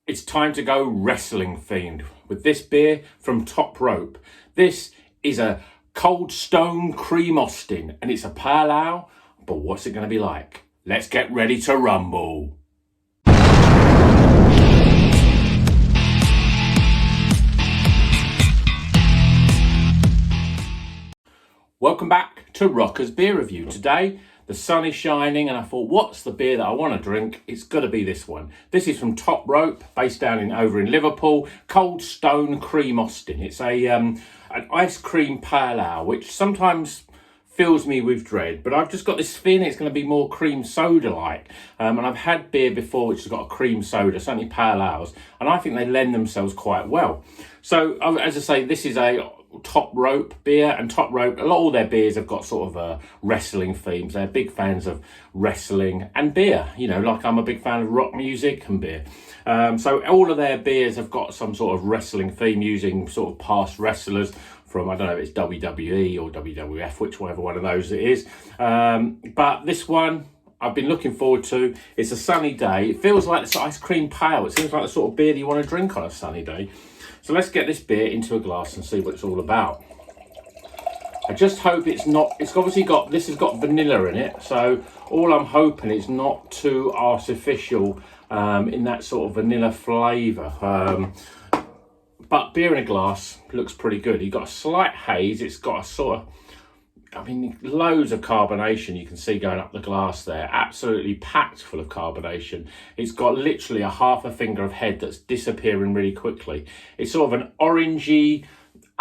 It's time to go wrestling themed with this beer from Top Rope. This is a Cold Stone Cream Austin and it's a pale ale, but what's it going to be like? Let's get ready to rumble. Welcome back to Rocker's Beer Review. Today, the sun is shining and I thought, what's the beer that I want to drink? It's got to be this one. This is from Top Rope, based down over in Liverpool. Cold Stone Cream Austin. It's an ice cream pale ale, which sometimes fills me with dread, but I've just got this feeling it's going to be more cream soda-like. And I've had beer before which has got a cream soda, certainly pale ales, and I think they lend themselves quite well. So, as I say, this is a Top Rope beer, and Top Rope, all their beers have got sort of wrestling themes. They're big fans of wrestling and beer, you know, like I'm a big fan of rock music and beer. So all of their beers have got some sort of wrestling theme, using sort of past wrestlers from, I don't know if it's WWE or WWF, whichever one of those it is. But this one I've been looking forward to. It's a sunny day. It feels like it's ice cream pale. It seems like the sort of beer that you want to drink on a sunny day. So let's get this beer into a glass and see what it's all about. I just hope it's not, it's obviously got, this has got vanilla in it. So all I'm hoping is not too artificial in that sort of vanilla flavour. But beer in a glass looks pretty good. You've got a slight haze. It's got a sort of, I mean, loads of carbonation you can see going up the glass there. Absolutely packed full of carbonation. It's got literally a half a finger of head that's disappearing really quickly. It's sort of an orangey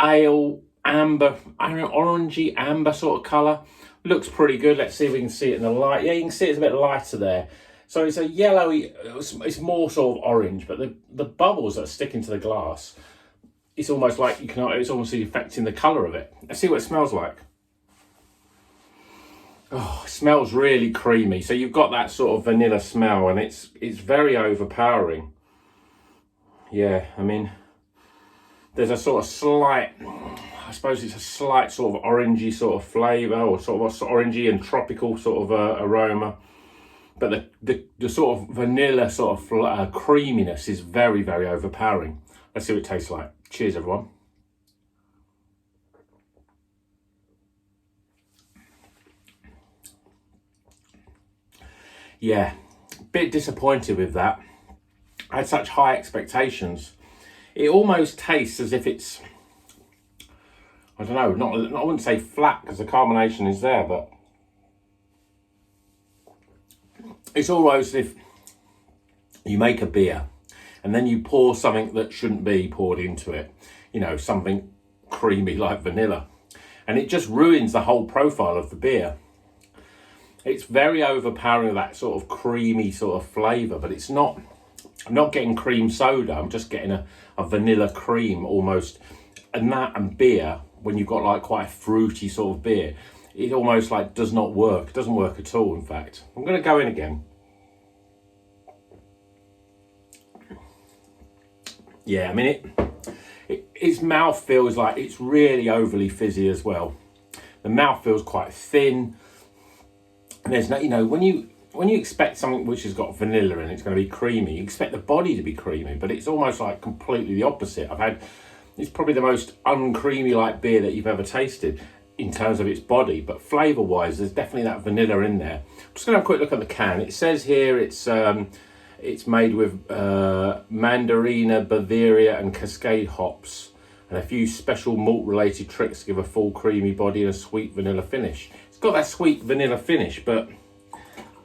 ale, amber, I don't know, orangey amber sort of colour. Looks pretty good. Let's see if we can see it in the light. Yeah, you can see it's a bit lighter there. So it's a yellowy, it's more sort of orange, but the bubbles that are sticking to the glass, it's almost like you can, it's almost affecting the colour of it. Let's see what it smells like. Oh, it smells really creamy. So you've got that sort of vanilla smell, and it's very overpowering. Yeah, I mean, there's a sort of slight, I suppose it's a slight sort of orangey sort of flavour, or sort of orangey and tropical sort of aroma. But the sort of vanilla sort of creaminess is very, very overpowering. Let's see what it tastes like. Cheers, everyone. Yeah, a bit disappointed with that. I had such high expectations. It almost tastes as if it's, I don't know, I wouldn't say flat because the carbonation is there, but it's almost as if you make a beer and then you pour something that shouldn't be poured into it. You know, something creamy like vanilla. And it just ruins the whole profile of the beer. It's very overpowering with that sort of creamy sort of flavour, but it's not, I'm not getting cream soda, I'm just getting a vanilla cream almost. And that and beer, when you've got like quite a fruity sort of beer, it almost like does not work. It doesn't work at all, in fact. I'm going to go in again. Yeah, I mean, its mouth feels like it's really overly fizzy as well. The mouth feels quite thin. And there's no, you know, when you expect something which has got vanilla and it's going to be creamy, you expect the body to be creamy, but it's almost like completely the opposite. It's probably the most uncreamy like beer that you've ever tasted in terms of its body, but flavour wise, there's definitely that vanilla in there. I'm just going to have a quick look at the can. It says here it's made with Mandarina, Bavaria and Cascade hops, and a few special malt related tricks to give a full creamy body and a sweet vanilla finish. It's got that sweet vanilla finish, but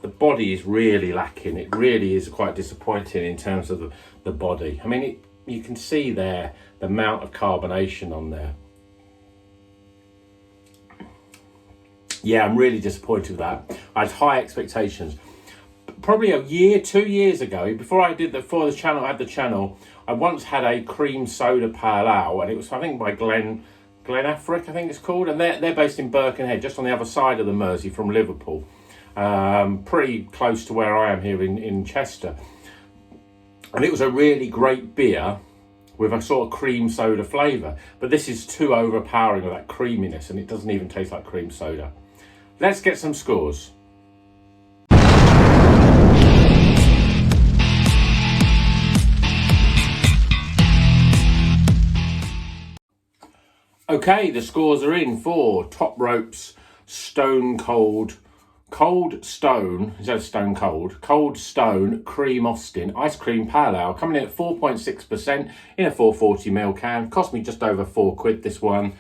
the body is really lacking. It really is quite disappointing in terms of the body. I mean, you can see there the amount of carbonation on there. Yeah, I'm really disappointed with that. I had high expectations. Probably a year, 2 years ago, before the channel had the channel, I once had a cream soda pale ale, and it was, I think, by Glen Affric, I think it's called, and they're based in Birkenhead, just on the other side of the Mersey from Liverpool, pretty close to where I am here in Chester. And it was a really great beer with a sort of cream soda flavour, but this is too overpowering with that creaminess, and it doesn't even taste like cream soda. Let's get some scores. Okay, the scores are in for Top Rope's Stone Cold Stone, is that Stone Cold? Cold Stone Cream Austin Ice Cream Pale Ale, coming in at 4.6% in a 440ml can. Cost me just over £4 this one.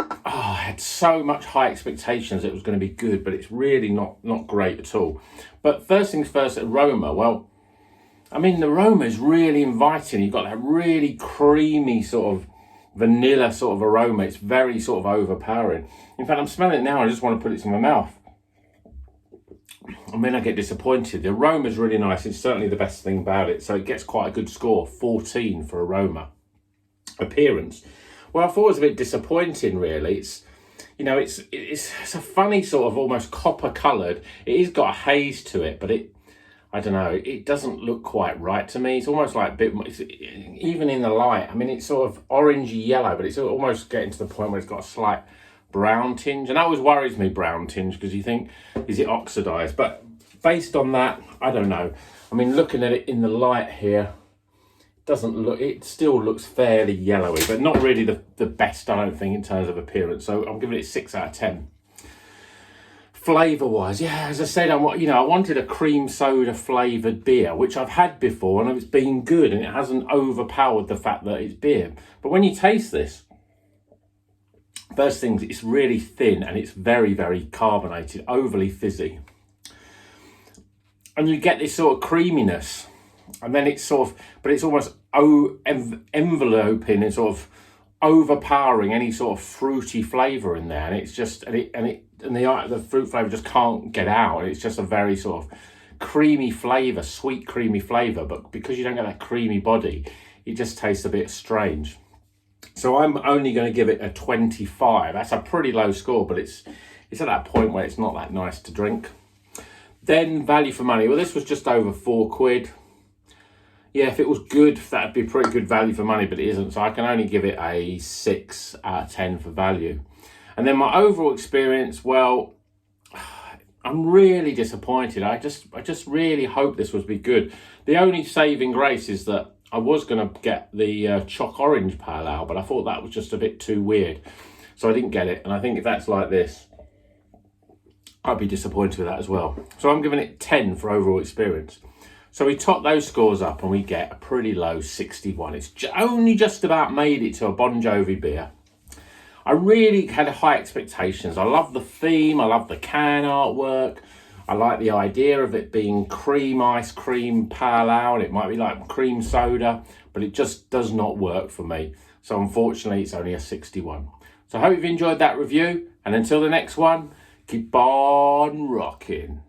Oh, I had so much high expectations it was going to be good, but it's really not great at all. But first things first, aroma. Well, I mean, the aroma is really inviting. You've got that really creamy sort of vanilla sort of aroma. It's very sort of overpowering. In fact, I'm smelling it now. I just want to put it in my mouth. And then I get disappointed. The aroma is really nice. It's certainly the best thing about it. So it gets quite a good score, 14 for aroma. Appearance. Well, I thought it was a bit disappointing, really. It's a funny sort of almost copper coloured. It has got a haze to it, but I don't know, it doesn't look quite right to me. It's almost like a bit, even in the light, I mean, it's sort of orangey yellow, but it's almost getting to the point where it's got a slight brown tinge. And that always worries me, brown tinge, because you think, is it oxidized? But based on that, I don't know. I mean, looking at it in the light here, it still looks fairly yellowy, but not really the best, I don't think, in terms of appearance. So I'm giving it 6 out of 10. Flavour wise, yeah, as I said, I wanted a cream soda flavoured beer, which I've had before, and it's been good, and it hasn't overpowered the fact that it's beer. But when you taste this, first things, it's really thin and it's very, very carbonated, overly fizzy. And you get this sort of creaminess, and then it's sort of, but it's almost enveloping and sort of overpowering any sort of fruity flavour in there, and it's just, the fruit flavour just can't get out, and it's just a very sort of creamy flavour, sweet creamy flavour, but because you don't get that creamy body, it just tastes a bit strange. So I'm only going to give it a 25. That's a pretty low score, but it's at that point where it's not that nice to drink. Then value for money. Well, this was just over £4. Yeah, if it was good, that'd be pretty good value for money, but it isn't. So I can only give it a 6 out of 10 for value. And then my overall experience, well, I'm really disappointed. I just really hope this would be good. The only saving grace is that I was going to get the Choc Orange Pale Ale, but I thought that was just a bit too weird. So I didn't get it. And I think if that's like this, I'd be disappointed with that as well. So I'm giving it 10 for overall experience. So we top those scores up and we get a pretty low 61. It's only just about made it to a Bon Jovi beer. I really had high expectations. I love the theme. I love the can artwork. I like the idea of it being cream ice cream pale ale. And it might be like cream soda, but it just does not work for me. So unfortunately, it's only a 61. So I hope you've enjoyed that review. And until the next one, keep on rocking.